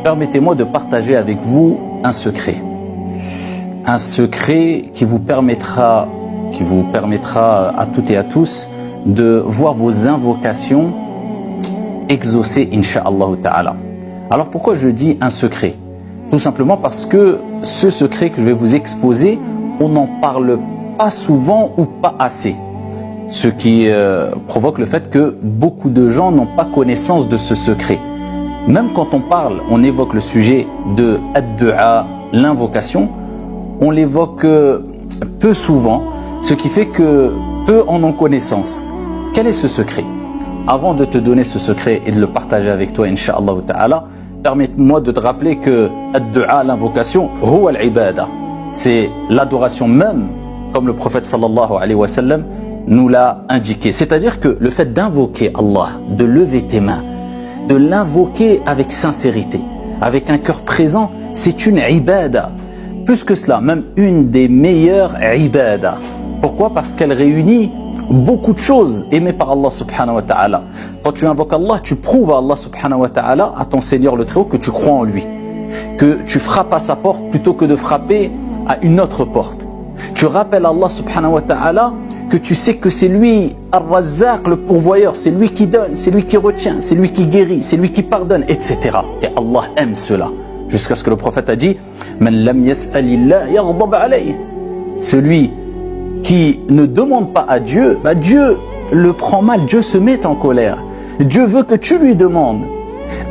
permettez-moi de partager avec vous un secret. Un secret qui vous permettra à toutes et à tous de voir vos invocations exaucées, Inch'Allah ta'ala. Alors pourquoi je dis un secret? Tout simplement parce que ce secret que je vais vous exposer, on n'en parle pas souvent ou pas assez. Ce qui provoque le fait que beaucoup de gens n'ont pas connaissance de ce secret. Même quand on évoque le sujet de ad-du'a, l'invocation, on l'évoque peu souvent, ce qui fait que peu en ont connaissance. Quel est ce secret? Avant de te donner ce secret et de le partager avec toi, Inch'Allah ta'ala, permets-moi de te rappeler que ad-du'a, l'invocation, huwa al-ibada. C'est l'adoration même, comme le prophète sallallahu alayhi wa sallam nous l'a indiqué. C'est-à-dire que le fait d'invoquer Allah, de lever tes mains, de l'invoquer avec sincérité, avec un cœur présent, c'est une ibada. Plus que cela, même une des meilleures ibadas. Pourquoi? Parce qu'elle réunit beaucoup de choses aimées par Allah subhanahu wa ta'ala. Quand tu invoques Allah, tu prouves à Allah subhanahu wa ta'ala, à ton Seigneur le Très-Haut, que tu crois en lui. Que tu frappes à sa porte plutôt que de frapper à une autre porte. Tu rappelles à Allah subhanahu wa ta'ala que tu sais que c'est lui, Ar-Razzaq, le pourvoyeur, c'est lui qui donne, c'est lui qui retient, c'est lui qui guérit, c'est lui qui pardonne, etc. Et Allah aime cela. Jusqu'à ce que le prophète a dit Man lam yas'alillah yaghdab alayh. Celui qui ne demande pas à Dieu, Dieu le prend mal, Dieu se met en colère. Dieu veut que tu lui demandes.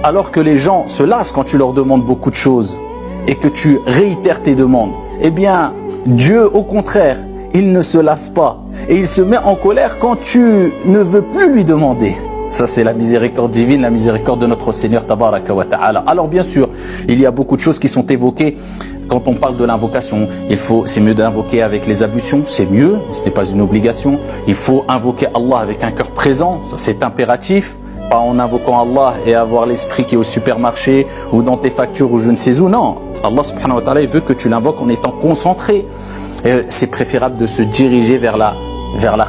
Alors que les gens se lassent quand tu leur demandes beaucoup de choses et que tu réitères tes demandes. Eh bien, Dieu, au contraire, il ne se lasse pas et il se met en colère quand tu ne veux plus lui demander. Ça, c'est la miséricorde divine, la miséricorde de notre Seigneur Tabaraka wa Ta'ala. Alors bien sûr, il y a beaucoup de choses qui sont évoquées quand on parle de l'invocation. C'est mieux d'invoquer avec les ablutions, c'est mieux, ce n'est pas une obligation. Il faut invoquer Allah avec un cœur présent, c'est impératif. Pas en invoquant Allah et avoir l'esprit qui est au supermarché ou dans tes factures ou je ne sais où. Non, Allah subhanahu wa ta'ala, il veut que tu l'invoques en étant concentré. C'est préférable de se diriger vers la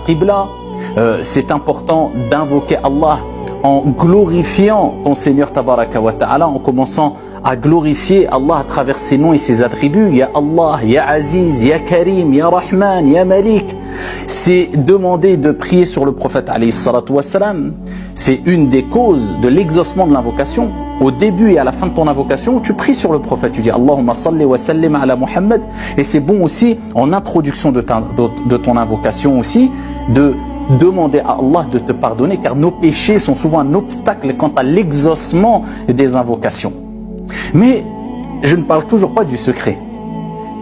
Qibla. C'est important d'invoquer Allah en glorifiant ton Seigneur Tabaraka wa Ta'ala, en commençant à glorifier Allah à travers ses noms et ses attributs. Ya Allah, Ya Aziz, Ya Karim, Ya Rahman, Ya Malik. C'est demander de prier sur le prophète alayhi salatu wassalam. C'est une des causes de l'exaucement de l'invocation. Au début et à la fin de ton invocation, tu pries sur le prophète. Tu dis Allahumma salli wa sallim ala Muhammad. Et c'est bon aussi, en introduction de ton invocation aussi, de demander à Allah de te pardonner, car nos péchés sont souvent un obstacle quant à l'exaucement des invocations. Mais je ne parle toujours pas du secret.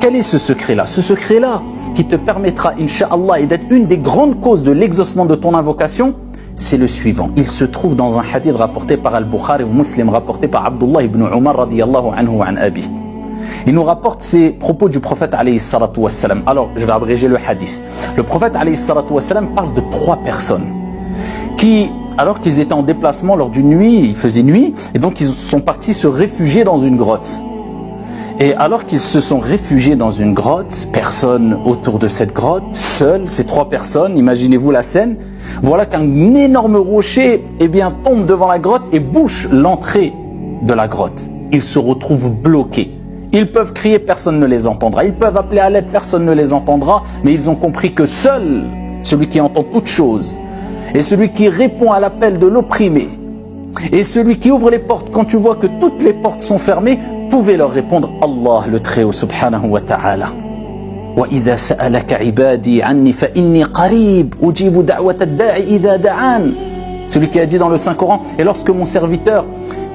Quel est ce secret-là? Ce secret-là qui te permettra, Inch'Allah, et d'être une des grandes causes de l'exaucement de ton invocation, c'est le suivant. Il se trouve dans un hadith rapporté par Al-Bukhari ou Muslim, rapporté par Abdullah ibn Umar radiyallahu anhu wa an abi. Il nous rapporte ces propos du prophète alayhi salatu wassalam. Alors, je vais abréger le hadith. Le prophète alayhi salatu wassalam parle de 3 personnes qui, alors qu'ils étaient en déplacement lors d'une nuit, il faisait nuit, et donc ils sont partis se réfugier dans une grotte. Et alors qu'ils se sont réfugiés dans une grotte, personne autour de cette grotte, seuls, ces 3 personnes, imaginez-vous la scène, voilà qu'un énorme rocher tombe devant la grotte et bouche l'entrée de la grotte. Ils se retrouvent bloqués. Ils peuvent crier, personne ne les entendra. Ils peuvent appeler à l'aide, personne ne les entendra. Mais ils ont compris que seul celui qui entend toutes choses, et celui qui répond à l'appel de l'opprimé, et celui qui ouvre les portes quand tu vois que toutes les portes sont fermées, pouvait leur répondre Allah le Très-Haut subhanahu wa ta'ala. وَإِذَا سَأَلَكَ عِبَادِي عَنِّي فَإِنِّي قَرِيبٌ أُجِيبُ دَعْوَةَ الدَّاعِ إِذَا دَعَانِ. Celui qui a dit dans le Saint-Coran, et lorsque mon serviteur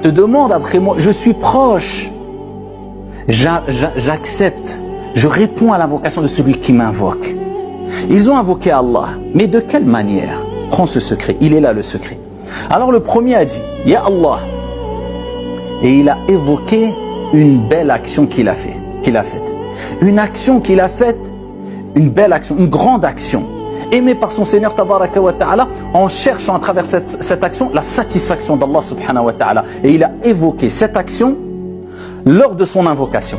te demande après moi, je suis proche, j'accepte, je réponds à l'invocation de celui qui m'invoque. Ils ont invoqué Allah, mais de quelle manière? Prends ce secret, il est là le secret. Alors le premier a dit, Ya Allah, et il a évoqué une belle action qu'il a faite. Une action qu'il a faite, une belle action, une grande action, aimée par son Seigneur Tabaraka wa Ta'ala, en cherchant à travers cette action la satisfaction d'Allah subhanahu wa ta'ala. Et il a évoqué cette action lors de son invocation.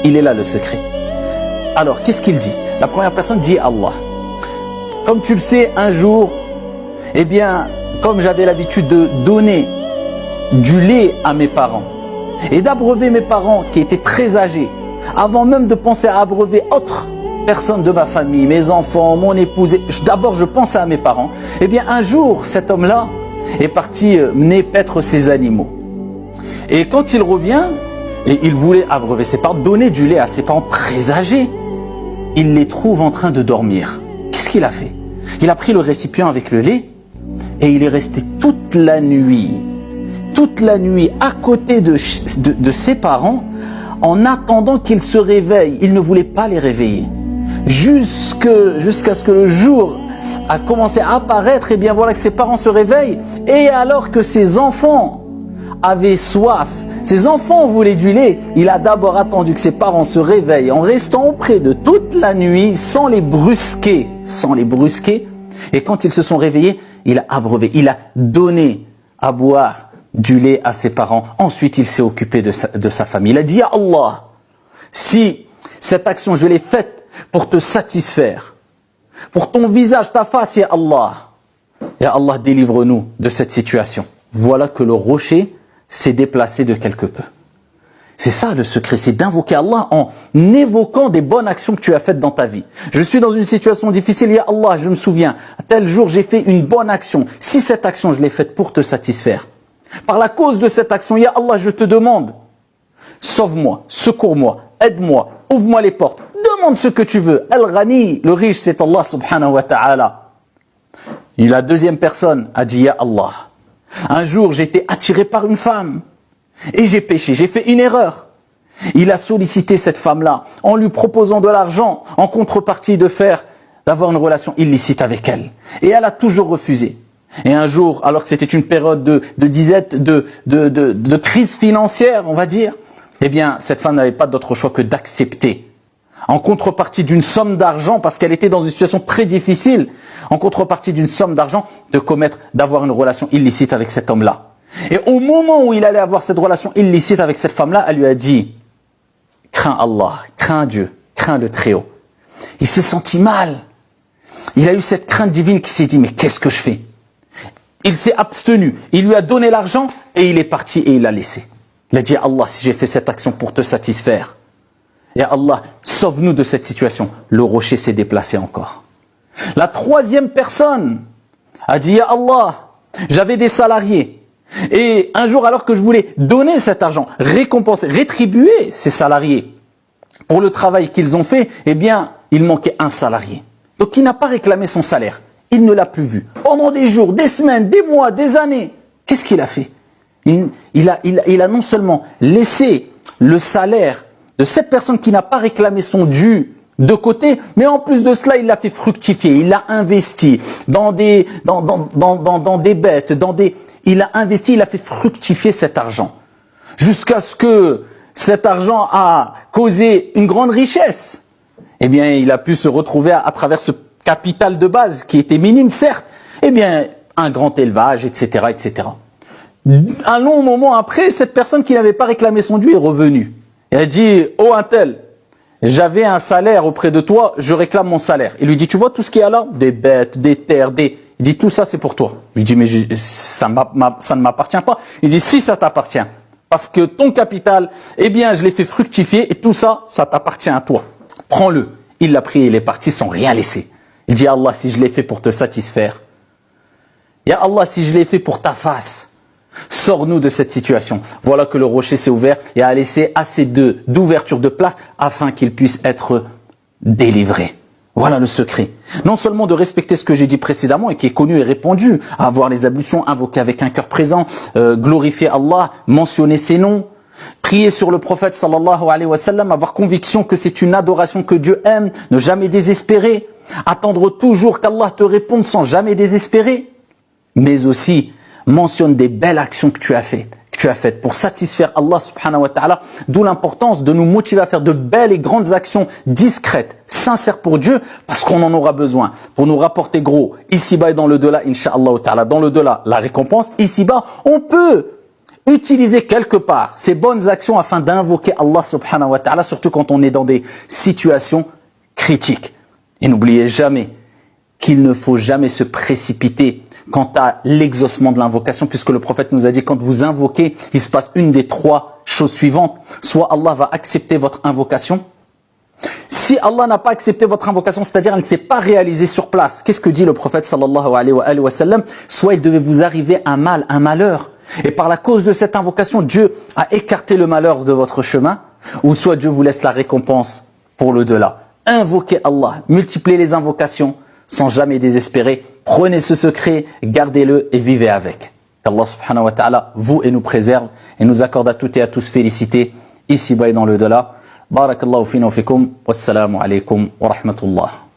Il est là le secret. Alors, qu'est-ce qu'il dit? La première personne dit Allah. Comme tu le sais, un jour, comme j'avais l'habitude de donner du lait à mes parents, et d'abreuver mes parents qui étaient très âgés, avant même de penser à abreuver autres personnes de ma famille, mes enfants, mon épouse, d'abord je pense à mes parents, eh bien un jour cet homme-là est parti mener paître ses animaux. Et quand il revient, et il voulait abreuver ses parents, donner du lait à ses parents très âgés, il les trouve en train de dormir. Qu'est-ce qu'il a fait? Il a pris le récipient avec le lait et il est resté toute la nuit à côté de ses parents en attendant qu'ils se réveillent. Il ne voulait pas les réveiller. Jusqu'à ce que le jour a commencé à apparaître, et bien voilà que ses parents se réveillent. Et alors que ses enfants avaient soif, ses enfants voulaient du lait, il a d'abord attendu que ses parents se réveillent en restant auprès d'eux toute la nuit sans les brusquer. Et quand ils se sont réveillés, il a abreuvé, il a donné à boire du lait à ses parents. Ensuite, il s'est occupé de sa famille. Il a dit, ya Allah, si cette action je l'ai faite pour te satisfaire, pour ton visage, ta face, ya Allah, délivre-nous de cette situation. Voilà que le rocher s'est déplacé de quelque peu. C'est ça le secret, c'est d'invoquer Allah en évoquant des bonnes actions que tu as faites dans ta vie. Je suis dans une situation difficile, ya Allah, je me souviens, tel jour j'ai fait une bonne action. Si cette action je l'ai faite pour te satisfaire, par la cause de cette action, ya Allah, je te demande, sauve-moi, secours-moi, aide-moi, ouvre-moi les portes, demande ce que tu veux. Al-Ghani, le riche, c'est Allah subhanahu wa ta'ala. Et la deuxième personne a dit, ya Allah, un jour j'ai été attiré par une femme et j'ai péché, j'ai fait une erreur. Il a sollicité cette femme-là en lui proposant de l'argent en contrepartie d'avoir une relation illicite avec elle. Et elle a toujours refusé. Et un jour, alors que c'était une période de disette, de crise financière, on va dire, eh bien, cette femme n'avait pas d'autre choix que d'accepter. En contrepartie d'une somme d'argent, parce qu'elle était dans une situation très difficile, en contrepartie d'une somme d'argent, d'avoir une relation illicite avec cet homme-là. Et au moment où il allait avoir cette relation illicite avec cette femme-là, elle lui a dit, crains Allah, crains Dieu, crains le Très-Haut. Il s'est senti mal. Il a eu cette crainte divine qui s'est dit, mais qu'est-ce que je fais? Il s'est abstenu, il lui a donné l'argent et il est parti et il l'a laissé. Il a dit, Allah, si j'ai fait cette action pour te satisfaire, et Allah, sauve-nous de cette situation. Le rocher s'est déplacé encore. La troisième personne a dit, ya Allah, j'avais des salariés. Et un jour, alors que je voulais donner cet argent, récompenser, rétribuer ces salariés pour le travail qu'ils ont fait, eh bien, il manquait un salarié. Donc, il n'a pas réclamé son salaire. Il ne l'a plus vu. Pendant des jours, des semaines, des mois, des années, qu'est-ce qu'il a fait? Il a non seulement laissé le salaire de cette personne qui n'a pas réclamé son dû de côté, mais en plus de cela, il l'a fait fructifier, il l'a investi dans des bêtes, il a investi, il a fait fructifier cet argent. Jusqu'à ce que cet argent a causé une grande richesse. Eh bien, il a pu se retrouver à travers ce capital de base, qui était minime, certes, eh bien, un grand élevage, etc., etc. Un long moment après, cette personne qui n'avait pas réclamé son dû est revenue. Elle a dit, oh un tel, j'avais un salaire auprès de toi, je réclame mon salaire. Il lui dit, tu vois tout ce qu'il y a là? Des bêtes, des terres, Il dit, tout ça c'est pour toi. Je lui dis, mais ça ne m'appartient pas. Il dit, si ça t'appartient. Parce que ton capital, eh bien, je l'ai fait fructifier et tout ça, ça t'appartient à toi. Prends-le. Il l'a pris et il est parti sans rien laisser. Il dit, Allah, si je l'ai fait pour te satisfaire, ya Allah, si je l'ai fait pour ta face, sors-nous de cette situation. Voilà que le rocher s'est ouvert et a laissé assez d'ouverture de place afin qu'il puisse être délivré. Voilà le secret. Non seulement de respecter ce que j'ai dit précédemment et qui est connu et répandu, à avoir les ablutions, invoquer avec un cœur présent, glorifier Allah, mentionner ses noms, prier sur le prophète sallallahu alayhi wa sallam, avoir conviction que c'est une adoration que Dieu aime, ne jamais désespérer, attendre toujours qu'Allah te réponde sans jamais désespérer, mais aussi mentionne des belles actions que tu as faites pour satisfaire Allah subhanahu wa ta'ala, d'où l'importance de nous motiver à faire de belles et grandes actions discrètes, sincères pour Dieu, parce qu'on en aura besoin, pour nous rapporter gros, ici-bas et dans le delà, incha'Allah ta'ala, dans le delà, la récompense, ici-bas, on peut utiliser quelque part ces bonnes actions afin d'invoquer Allah subhanahu wa ta'ala, surtout quand on est dans des situations critiques. Et n'oubliez jamais qu'il ne faut jamais se précipiter quant à l'exaucement de l'invocation, puisque le prophète nous a dit, quand vous invoquez, il se passe une des trois choses suivantes. Soit Allah va accepter votre invocation. Si Allah n'a pas accepté votre invocation, c'est-à-dire elle ne s'est pas réalisée sur place, qu'est-ce que dit le prophète sallallahu alayhi wa sallam? Soit il devait vous arriver un mal, un malheur, et par la cause de cette invocation, Dieu a écarté le malheur de votre chemin, ou soit Dieu vous laisse la récompense pour l'au-delà. Invoquez Allah, multipliez les invocations sans jamais désespérer. Prenez ce secret, gardez-le et vivez avec. Qu'Allah subhanahu wa ta'ala vous et nous préserve et nous accorde à toutes et à tous félicité ici-bas et dans l'au-delà. Barakallahu fina wa fikum. Wassalamu alaikum wa rahmatullah.